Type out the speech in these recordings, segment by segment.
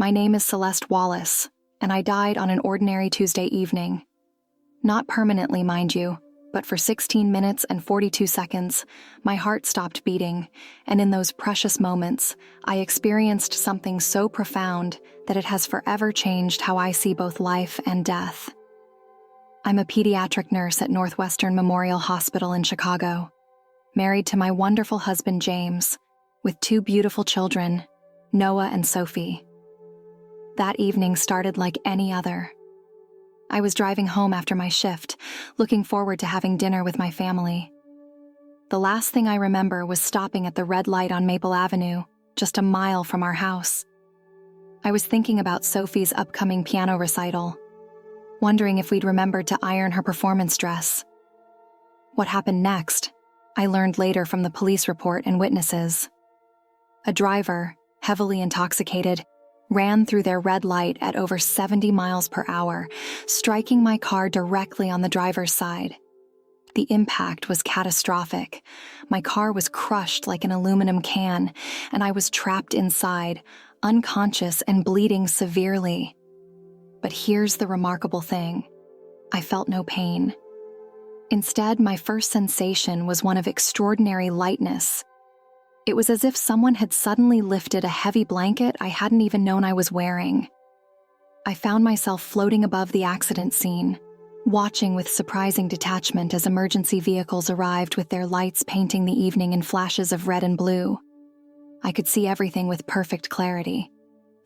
My name is Celeste Wallace, and I died on an ordinary Tuesday evening. Not permanently, mind you, but for 16 minutes and 42 seconds, my heart stopped beating, and in those precious moments, I experienced something so profound that it has forever changed how I see both life and death. I'm a pediatric nurse at Northwestern Memorial Hospital in Chicago, married to my wonderful husband James, with 2 beautiful children, Noah and Sophie. That evening started like any other. I was driving home after my shift, looking forward to having dinner with my family. The last thing I remember was stopping at the red light on Maple Avenue, just a mile from our house. I was thinking about Sophie's upcoming piano recital, wondering if we'd remembered to iron her performance dress. What happened next, I learned later from the police report and witnesses. A driver, heavily intoxicated, ran through their red light at over 70 miles per hour, striking my car directly on the driver's side. The impact was catastrophic. My car was crushed like an aluminum can, and I was trapped inside, unconscious and bleeding severely. But here's the remarkable thing. I felt no pain. Instead, my first sensation was one of extraordinary lightness. It was as if someone had suddenly lifted a heavy blanket I hadn't even known I was wearing. I found myself floating above the accident scene, watching with surprising detachment as emergency vehicles arrived with their lights painting the evening in flashes of red and blue. I could see everything with perfect clarity.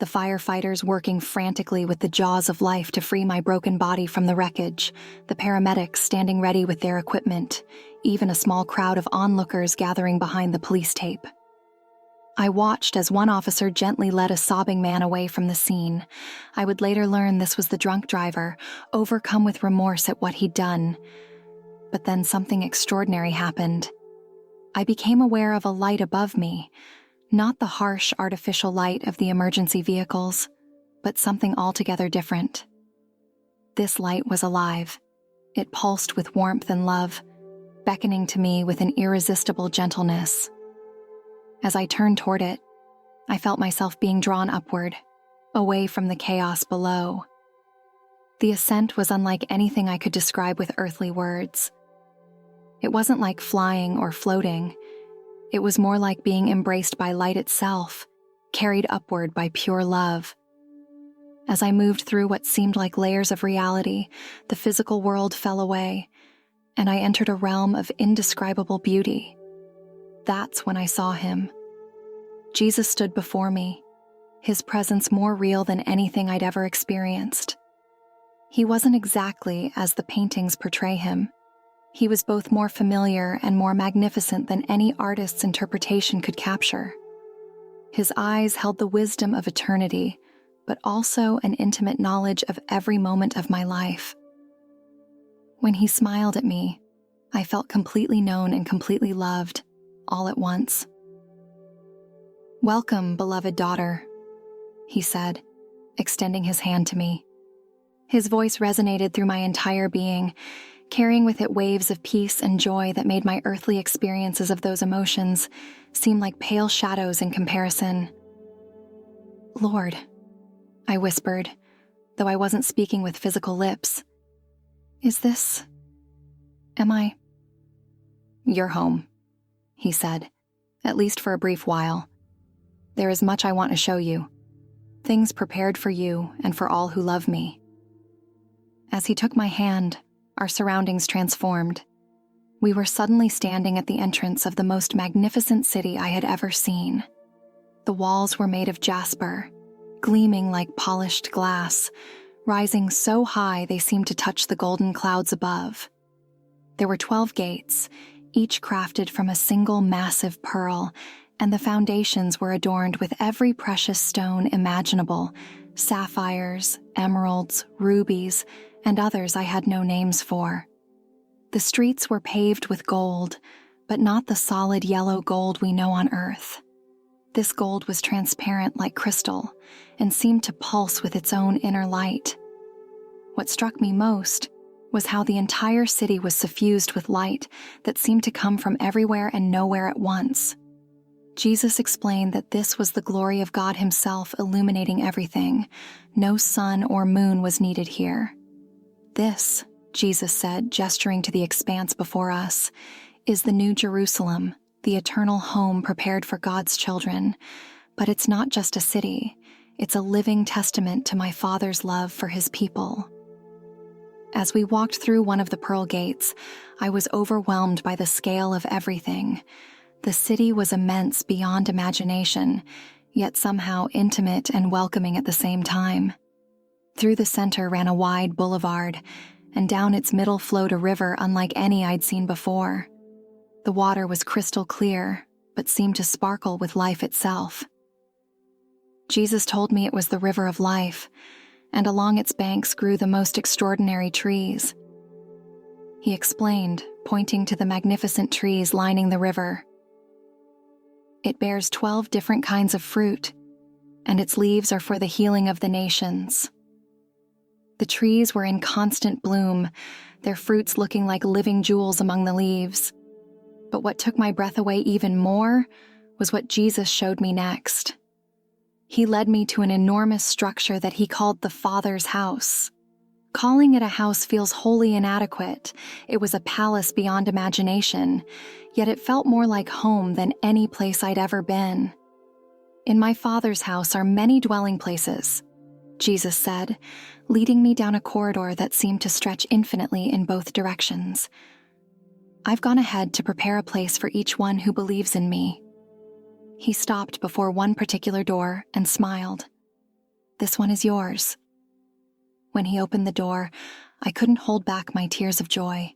The firefighters working frantically with the jaws of life to free my broken body from the wreckage, the paramedics standing ready with their equipment, even a small crowd of onlookers gathering behind the police tape. I watched as one officer gently led a sobbing man away from the scene. I would later learn this was the drunk driver, overcome with remorse at what he'd done. But then something extraordinary happened. I became aware of a light above me, not the harsh artificial light of the emergency vehicles, but something altogether different. This light was alive. It pulsed with warmth and love, beckoning to me with an irresistible gentleness. As I turned toward it, I felt myself being drawn upward, away from the chaos below. The ascent was unlike anything I could describe with earthly words. It wasn't like flying or floating. It was more like being embraced by light itself, carried upward by pure love. As I moved through what seemed like layers of reality, the physical world fell away, and I entered a realm of indescribable beauty. That's when I saw him. Jesus stood before me, his presence more real than anything I'd ever experienced. He wasn't exactly as the paintings portray him. He was both more familiar and more magnificent than any artist's interpretation could capture. His eyes held the wisdom of eternity, but also an intimate knowledge of every moment of my life. When he smiled at me, I felt completely known and completely loved, all at once. "Welcome, beloved daughter," he said, extending his hand to me. His voice resonated through my entire being, carrying with it waves of peace and joy that made my earthly experiences of those emotions seem like pale shadows in comparison. "Lord," I whispered, though I wasn't speaking with physical lips. Am I?" "You're home," he said, "at least for a brief while. There is much I want to show you, things prepared for you and for all who love me." As he took my hand, our surroundings transformed. We were suddenly standing at the entrance of the most magnificent city I had ever seen. The walls were made of jasper, gleaming like polished glass, rising so high they seemed to touch the golden clouds above. There were 12 gates, each crafted from a single massive pearl, and the foundations were adorned with every precious stone imaginable: sapphires, emeralds, rubies, and others I had no names for. The streets were paved with gold, but not the solid yellow gold we know on Earth. This gold was transparent like crystal and seemed to pulse with its own inner light. What struck me most was how the entire city was suffused with light that seemed to come from everywhere and nowhere at once. Jesus explained that this was the glory of God Himself illuminating everything. No sun or moon was needed here. This, Jesus said, gesturing to the expanse before us, is the New Jerusalem, the eternal home prepared for God's children. But it's not just a city, it's a living testament to my Father's love for His people. As we walked through one of the pearl gates, I was overwhelmed by the scale of everything. The city was immense beyond imagination, yet somehow intimate and welcoming at the same time. Through the center ran a wide boulevard, and down its middle flowed a river unlike any I'd seen before. The water was crystal clear, but seemed to sparkle with life itself. Jesus told me it was the river of life, and along its banks grew the most extraordinary trees. He explained, pointing to the magnificent trees lining the river. It bears 12 different kinds of fruit, and its leaves are for the healing of the nations. The trees were in constant bloom, their fruits looking like living jewels among the leaves. But what took my breath away even more was what Jesus showed me next. He led me to an enormous structure that He called the Father's house. Calling it a house feels wholly inadequate. It was a palace beyond imagination, yet it felt more like home than any place I'd ever been. In my Father's house are many dwelling places, Jesus said, leading me down a corridor that seemed to stretch infinitely in both directions. I've gone ahead to prepare a place for each one who believes in me. He stopped before one particular door and smiled. This one is yours. When he opened the door, I couldn't hold back my tears of joy.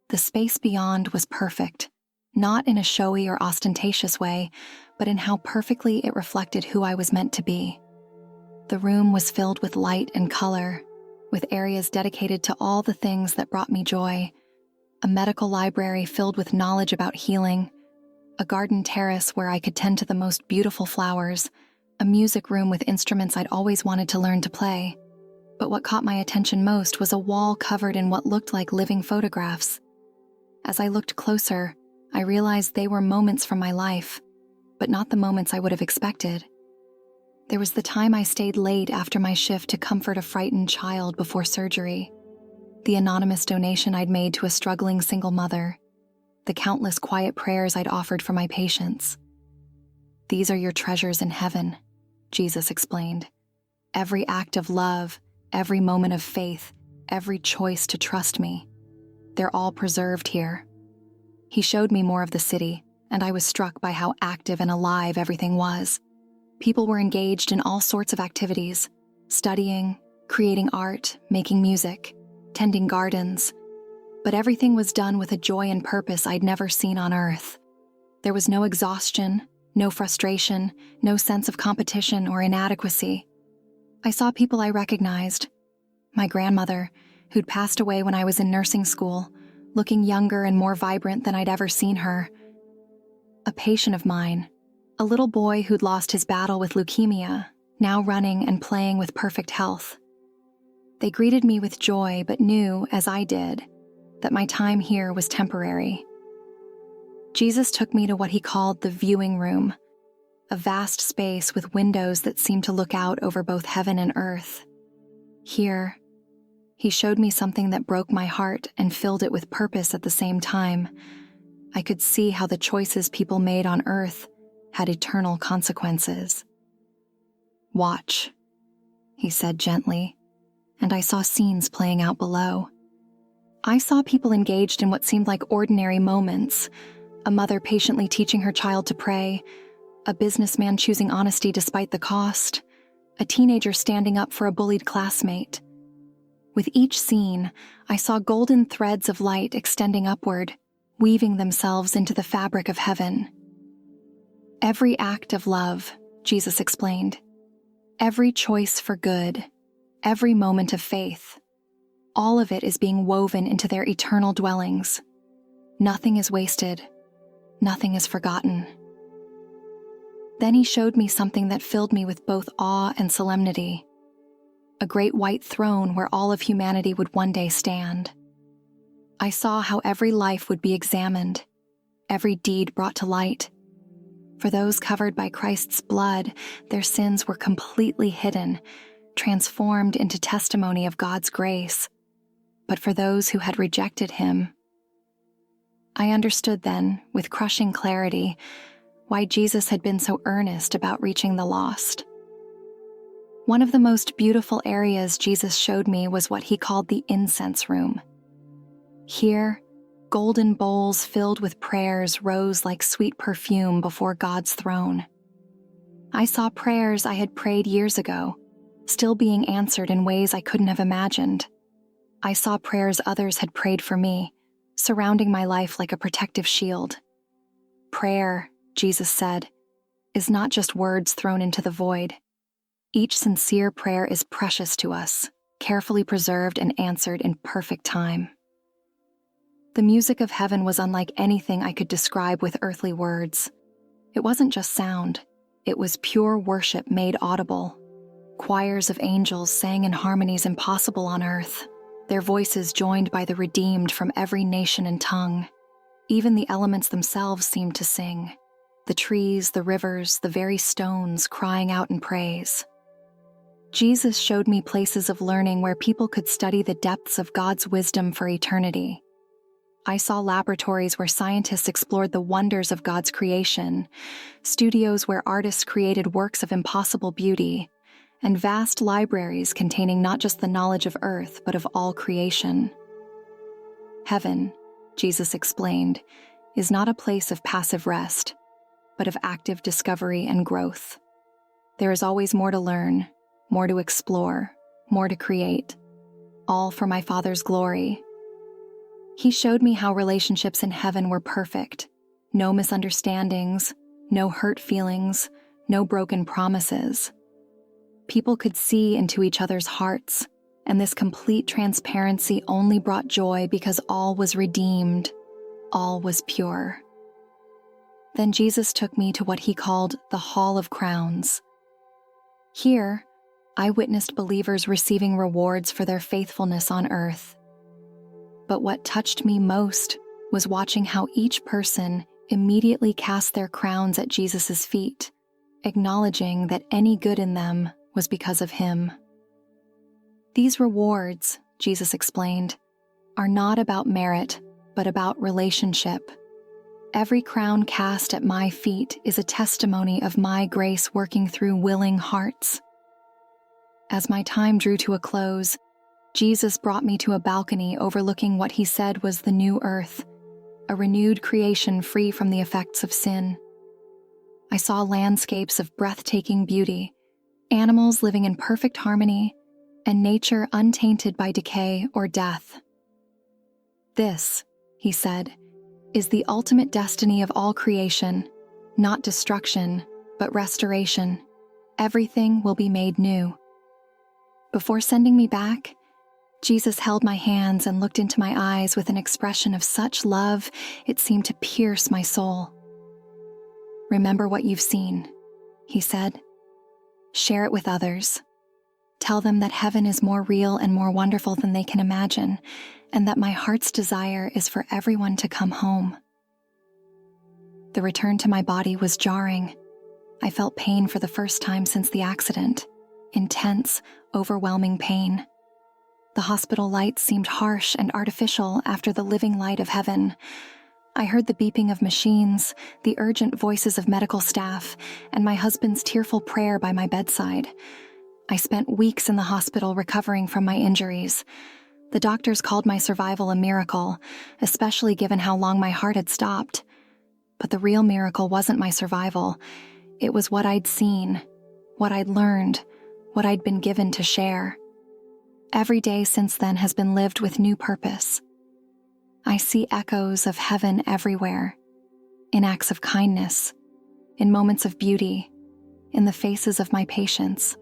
The space beyond was perfect, not in a showy or ostentatious way, but in how perfectly it reflected who I was meant to be. The room was filled with light and color, with areas dedicated to all the things that brought me joy. A medical library filled with knowledge about healing, a garden terrace where I could tend to the most beautiful flowers, a music room with instruments I'd always wanted to learn to play. But what caught my attention most was a wall covered in what looked like living photographs. As I looked closer, I realized they were moments from my life, but not the moments I would have expected. There was the time I stayed late after my shift to comfort a frightened child before surgery, the anonymous donation I'd made to a struggling single mother, the countless quiet prayers I'd offered for my patients. These are your treasures in heaven, Jesus explained. Every act of love, every moment of faith, every choice to trust me, they're all preserved here. He showed me more of the city, and I was struck by how active and alive everything was. People were engaged in all sorts of activities, studying, creating art, making music, tending gardens. But everything was done with a joy and purpose I'd never seen on Earth. There was no exhaustion, no frustration, no sense of competition or inadequacy. I saw people I recognized. My grandmother, who'd passed away when I was in nursing school, looking younger and more vibrant than I'd ever seen her. A patient of mine, a little boy who'd lost his battle with leukemia, now running and playing with perfect health. They greeted me with joy, but knew, as I did, that my time here was temporary. Jesus took me to what he called the viewing room, a vast space with windows that seemed to look out over both heaven and earth. Here, he showed me something that broke my heart and filled it with purpose at the same time. I could see how the choices people made on earth had eternal consequences. Watch, he said gently, and I saw scenes playing out below. I saw people engaged in what seemed like ordinary moments, a mother patiently teaching her child to pray, a businessman choosing honesty despite the cost, a teenager standing up for a bullied classmate. With each scene, I saw golden threads of light extending upward, weaving themselves into the fabric of heaven. Every act of love, Jesus explained, every choice for good, every moment of faith, all of it is being woven into their eternal dwellings. Nothing is wasted, nothing is forgotten. Then he showed me something that filled me with both awe and solemnity, a great white throne where all of humanity would one day stand. I saw how every life would be examined, every deed brought to light. For those covered by Christ's blood, their sins were completely hidden, transformed into testimony of God's grace. But for those who had rejected him, I understood then, with crushing clarity, why Jesus had been so earnest about reaching the lost. One of the most beautiful areas Jesus showed me was what he called the incense room. Here, golden bowls filled with prayers rose like sweet perfume before God's throne. I saw prayers I had prayed years ago, still being answered in ways I couldn't have imagined. I saw prayers others had prayed for me, surrounding my life like a protective shield. Prayer, Jesus said, is not just words thrown into the void. Each sincere prayer is precious to us, carefully preserved and answered in perfect time. The music of heaven was unlike anything I could describe with earthly words. It wasn't just sound, it was pure worship made audible. Choirs of angels sang in harmonies impossible on earth, their voices joined by the redeemed from every nation and tongue. Even the elements themselves seemed to sing, the trees, the rivers, the very stones crying out in praise. Jesus showed me places of learning where people could study the depths of God's wisdom for eternity. I saw laboratories where scientists explored the wonders of God's creation, studios where artists created works of impossible beauty, and vast libraries containing not just the knowledge of earth but of all creation. Heaven, Jesus explained, is not a place of passive rest, but of active discovery and growth. There is always more to learn, more to explore, more to create, all for my Father's glory. He showed me how relationships in heaven were perfect, no misunderstandings, no hurt feelings, no broken promises. People could see into each other's hearts, and this complete transparency only brought joy because all was redeemed, all was pure. Then Jesus took me to what he called the Hall of Crowns. Here, I witnessed believers receiving rewards for their faithfulness on earth. But what touched me most was watching how each person immediately cast their crowns at Jesus' feet, acknowledging that any good in them was because of him. These rewards, Jesus explained, are not about merit, but about relationship. Every crown cast at my feet is a testimony of my grace working through willing hearts. As my time drew to a close, Jesus brought me to a balcony overlooking what he said was the new earth, a renewed creation free from the effects of sin. I saw landscapes of breathtaking beauty, animals living in perfect harmony, and nature untainted by decay or death. This, he said, is the ultimate destiny of all creation, not destruction, but restoration. Everything will be made new. Before sending me back, Jesus held my hands and looked into my eyes with an expression of such love it seemed to pierce my soul. Remember what you've seen, he said. Share it with others. Tell them that heaven is more real and more wonderful than they can imagine, and that my heart's desire is for everyone to come home. The return to my body was jarring. I felt pain for the first time since the accident. Intense, overwhelming pain. The hospital lights seemed harsh and artificial after the living light of heaven. I heard the beeping of machines, the urgent voices of medical staff, and my husband's tearful prayer by my bedside. I spent weeks in the hospital recovering from my injuries. The doctors called my survival a miracle, especially given how long my heart had stopped. But the real miracle wasn't my survival. It was what I'd seen, what I'd learned, what I'd been given to share. Every day since then has been lived with new purpose. I see echoes of heaven everywhere, in acts of kindness, in moments of beauty, in the faces of my patients.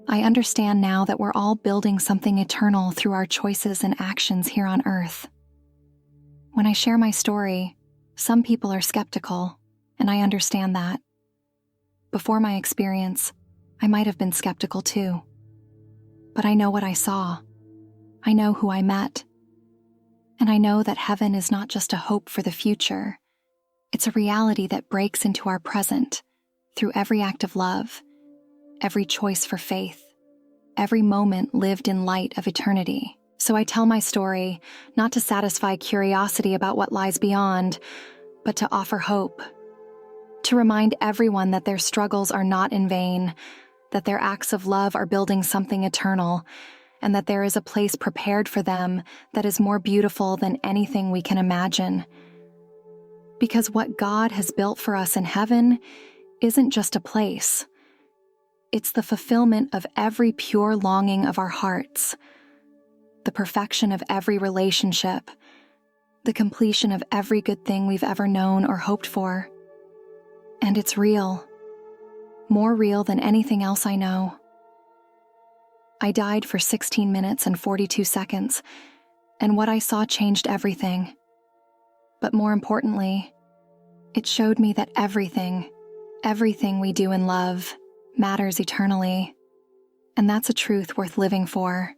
I understand now that we're all building something eternal through our choices and actions here on earth. When I share my story, some people are skeptical, and I understand that. Before my experience, I might have been skeptical too. But I know what I saw. I know who I met. And I know that heaven is not just a hope for the future. It's a reality that breaks into our present through every act of love, every choice for faith, every moment lived in light of eternity. So I tell my story, not to satisfy curiosity about what lies beyond, but to offer hope. To remind everyone that their struggles are not in vain, that their acts of love are building something eternal, and that there is a place prepared for them that is more beautiful than anything we can imagine. Because what God has built for us in heaven isn't just a place. It's the fulfillment of every pure longing of our hearts, the perfection of every relationship, the completion of every good thing we've ever known or hoped for. And it's real, more real than anything else I know. I died for 16 minutes and 42 seconds, and what I saw changed everything. But more importantly, it showed me that everything we do in love matters eternally, and that's a truth worth living for.